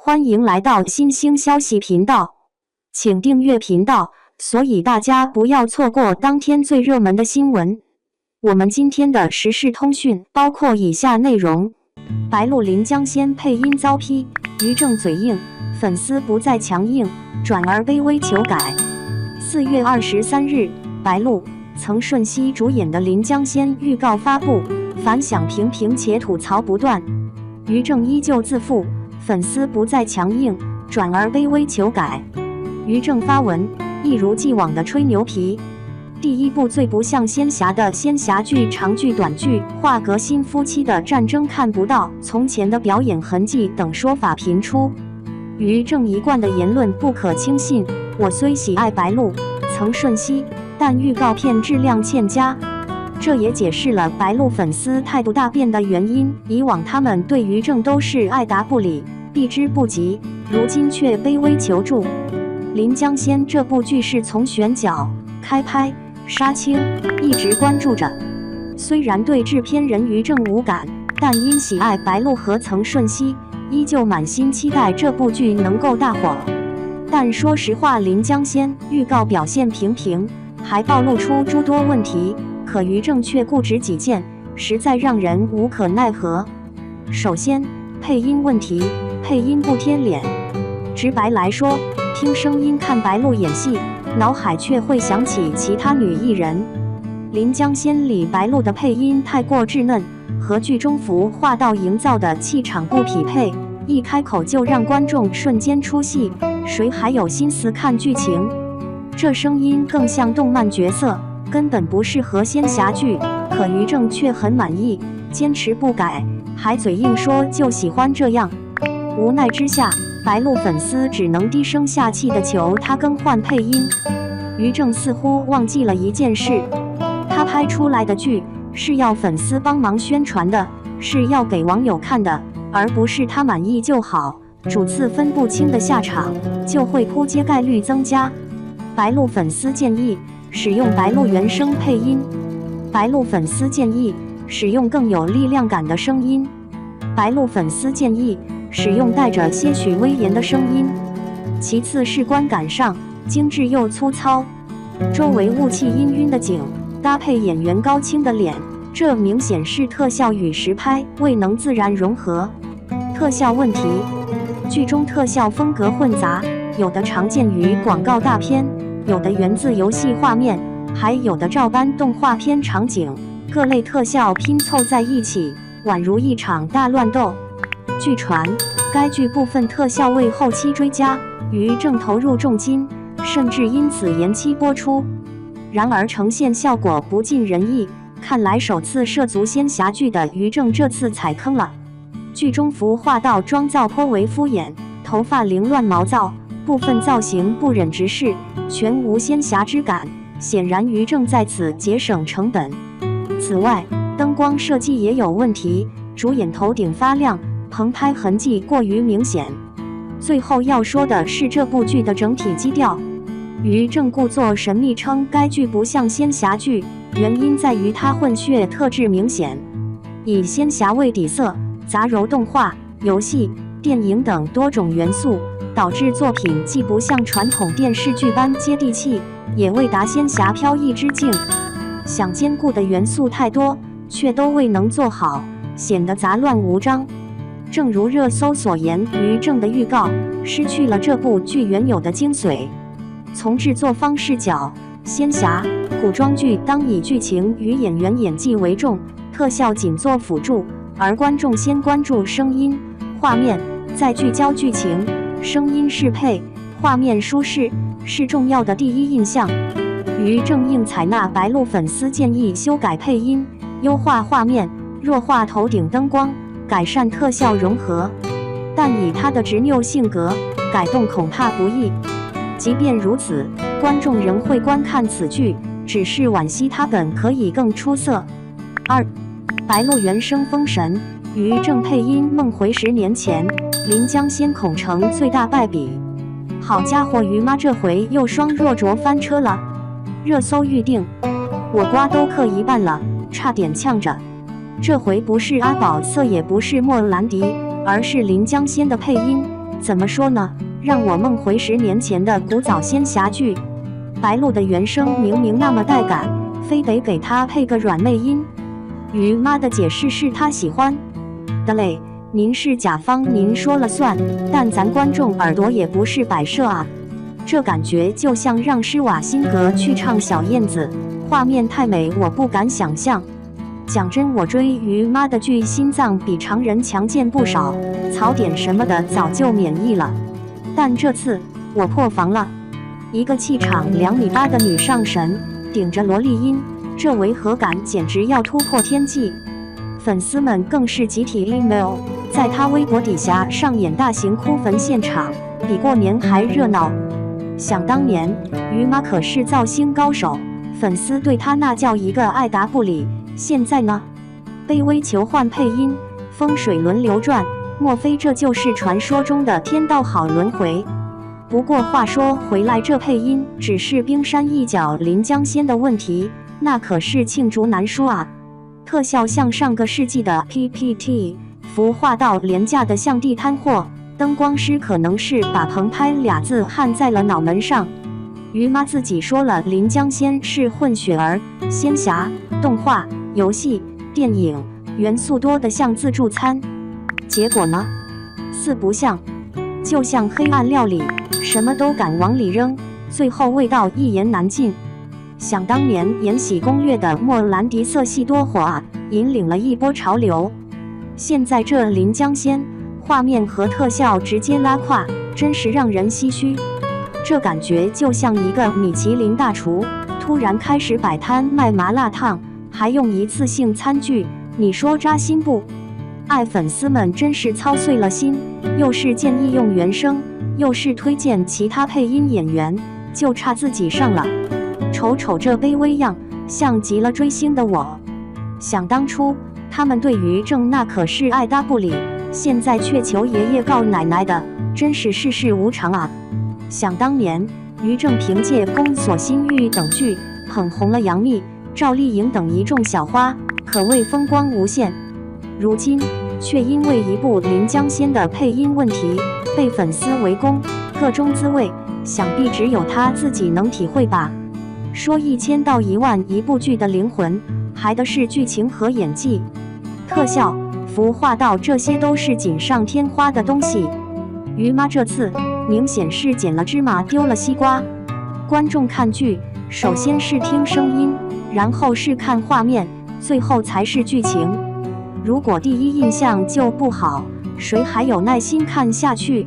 欢迎来到新兴消息频道，请订阅频道，所以大家不要错过当天最热门的新闻。我们今天的时事通讯包括以下内容：白鹿临江仙配音遭批，于正嘴硬，粉丝不再强硬，转而卑微求改。4月23日，白鹿、曾舜晞主演的《临江仙》预告发布，反响平平且吐槽不断。于正依旧自负，粉丝不再强硬，转而卑微求改。于正发文，一如既往的吹牛皮。第一部最不像仙侠的仙侠剧长剧短剧，画革新夫妻的战争看不到从前的表演痕迹等说法频出。于正一贯的言论不可轻信。我虽喜爱白鹿、曾舜晞，但预告片质量欠佳。这也解释了白鹿粉丝态度大变的原因。以往他们对于正都是爱答不理，避之不及，如今却卑微求助。《临江仙》这部剧是从选角、开拍、杀青一直关注着，虽然对制片人于正无感，但因喜爱白鹿和曾舜晞，依旧满心期待这部剧能够大火。但说实话，《临江仙》预告表现平平，还暴露出诸多问题，可于正却固执己见，实在让人无可奈何。首先，配音问题，配音不贴脸。直白来说，听声音看白鹿演戏，脑海却会想起其他女艺人。《临江仙》里白鹿的配音太过稚嫩，和剧中服化道营造的气场不匹配，一开口就让观众瞬间出戏，谁还有心思看剧情？这声音更像动漫角色，根本不适合仙侠剧。可于正却很满意，坚持不改，还嘴硬说就喜欢这样。无奈之下，白鹿粉丝只能低声下气地求他更换配音。于正似乎忘记了一件事，他拍出来的剧是要粉丝帮忙宣传的，是要给网友看的，而不是他满意就好。主次分不清的下场，就会扑街概率增加。白鹿粉丝建议使用白鹿原声配音。白鹿粉丝建议使用更有力量感的声音。白鹿粉丝建议使用带着些许威严的声音。其次是观感上，精致又粗糙，周围雾气氤氲的景，搭配演员高清的脸，这明显是特效与实拍未能自然融合。特效问题，剧中特效风格混杂，有的常见于广告大片，有的源自游戏画面，还有的照搬动画片场景，各类特效拼凑在一起，宛如一场大乱斗。据传，该剧部分特效为后期追加，于正投入重金，甚至因此延期播出。然而呈现效果不尽人意，看来首次涉足仙侠剧的于正这次踩坑了。剧中服化道妆造颇为敷衍，头发凌乱毛躁，部分造型不忍直视，全无仙侠之感，显然于正在此节省成本。此外，灯光设计也有问题，主演头顶发亮，棚拍痕迹过于明显。最后要说的是这部剧的整体基调。于正故作神秘称该剧不像仙侠剧，原因在于它混血特质明显，以仙侠为底色，杂糅动画、游戏、电影等多种元素，导致作品既不像传统电视剧般接地气，也未达仙侠飘逸之境。想兼顾的元素太多，却都未能做好，显得杂乱无章。正如热搜所言，于正的预告失去了这部剧原有的精髓。从制作方视角，仙侠、古装剧当以剧情与演员演技为重，特效仅做辅助，而观众先关注声音、画面，再聚焦剧情。声音适配，画面舒适，是重要的第一印象。于正应采纳白鹿粉丝建议，修改配音，优化画面，弱化头顶灯光，改善特效融合。但以他的执拗性格，改动恐怕不易。即便如此，观众仍会观看此剧，只是惋惜他本可以更出色。2. 白鹿原声封神，于正配音梦回10年前，临江仙恐成最大败笔。好家伙，于妈这回又双若卓翻车了，热搜预定，我瓜都嗑一半了，差点呛着。这回不是阿宝瑟，也不是莫兰迪，而是临江仙的配音，怎么说呢？让我梦回10年前的古早仙侠剧，白鹿的原声明明那么带感，非得给她配个软妹音。于妈的解释是她喜欢的嘞，您是甲方，您说了算，但咱观众耳朵也不是摆设啊。这感觉就像让施瓦辛格去唱小燕子，画面太美，我不敢想象。讲真，我追于妈的剧心脏比常人强健不少，槽点什么的早就免疫了。但这次我破防了，一个气场2.8米的女上神，顶着萝莉音，这违和感简直要突破天际。粉丝们更是集体 email， 在她微博底下上演大型哭坟现场，比过年还热闹。想当年，于妈可是造星高手，粉丝对她那叫一个爱答不理。现在呢，卑微求换配音，风水轮流转，莫非这就是传说中的天道好轮回？不过话说回来，这配音只是冰山一角，临江仙的问题那可是罄竹难书啊。特效像上个世纪的 PPT， 服化道廉价的像地摊货，灯光师可能是把棚拍俩字焊在了脑门上。于妈自己说了，临江仙是混血儿，仙侠、动画、游戏、电影元素多的像自助餐。结果呢，四不像，就像黑暗料理，什么都敢往里扔，最后味道一言难尽。想当年《延禧攻略》的莫兰迪色系多火啊，引领了一波潮流。现在这临江仙，画面和特效直接拉胯，真是让人唏嘘。这感觉就像一个米其林大厨突然开始摆摊卖麻辣烫，还用一次性餐具，你说扎心不？爱粉丝们真是操碎了心，又是建议用原声，又是推荐其他配音演员，就差自己上了。瞅瞅这卑微样，像极了追星的我。想当初他们对于正那可是爱答不理，现在却求爷爷告奶奶的，真是世事无常啊。想当年于正凭借《宫锁心玉》等剧捧红了杨幂、赵丽颖等一众小花，可谓风光无限。如今却因为一部《临江仙》的配音问题被粉丝围攻，各中滋味，想必只有他自己能体会吧。说1000到1万一部剧的灵魂，还的是剧情和演技，特效、服化道这些都是锦上添花的东西。于妈这次明显是捡了芝麻丢了西瓜。观众看剧，首先是听声音，然后是看画面，最后才是剧情。如果第一印象就不好，谁还有耐心看下去？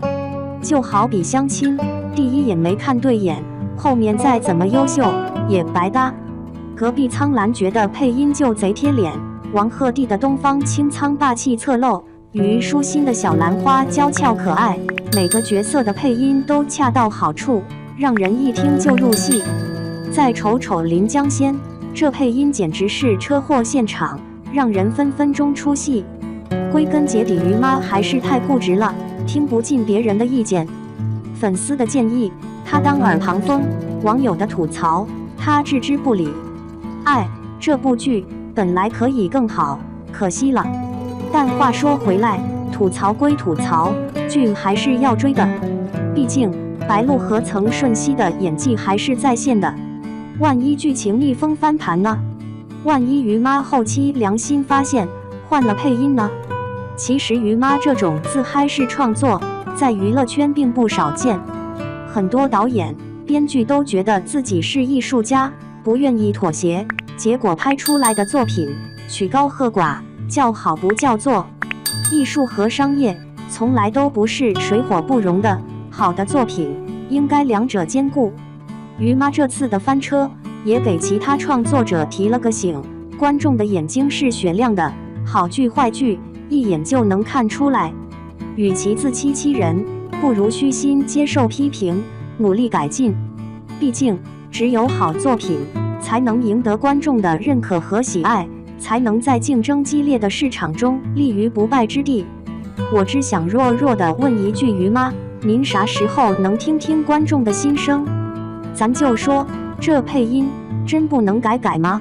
就好比相亲，第一眼没看对眼，后面再怎么优秀也白搭。隔壁苍兰诀的配音就贼贴脸，王鹤棣的东方青苍霸气侧漏，虞书欣的小兰花娇俏可爱，每个角色的配音都恰到好处，让人一听就入戏。再瞅瞅临江仙，这配音简直是车祸现场，让人分分钟出戏。归根结底，于妈还是太固执了，听不进别人的意见。粉丝的建议，她当耳旁风；网友的吐槽，她置之不理。这部剧本来可以更好，可惜了。但话说回来，吐槽归吐槽，剧还是要追的。毕竟白鹿和曾舜晞的演技还是在线的。万一剧情逆风翻盘呢？万一于妈后期良心发现，换了配音呢？其实于妈这种自嗨式创作，在娱乐圈并不少见。很多导演、编剧都觉得自己是艺术家，不愿意妥协，结果拍出来的作品曲高和寡，叫好不叫座。艺术和商业从来都不是水火不容的，好的作品应该两者兼顾。于妈这次的翻车，也给其他创作者提了个醒，观众的眼睛是雪亮的，好剧坏剧一眼就能看出来。与其自欺欺人，不如虚心接受批评，努力改进。毕竟只有好作品才能赢得观众的认可和喜爱，才能在竞争激烈的市场中立于不败之地。我只想弱弱地问一句，于妈，您啥时候能听听观众的心声？咱就说，这配音真不能改吗？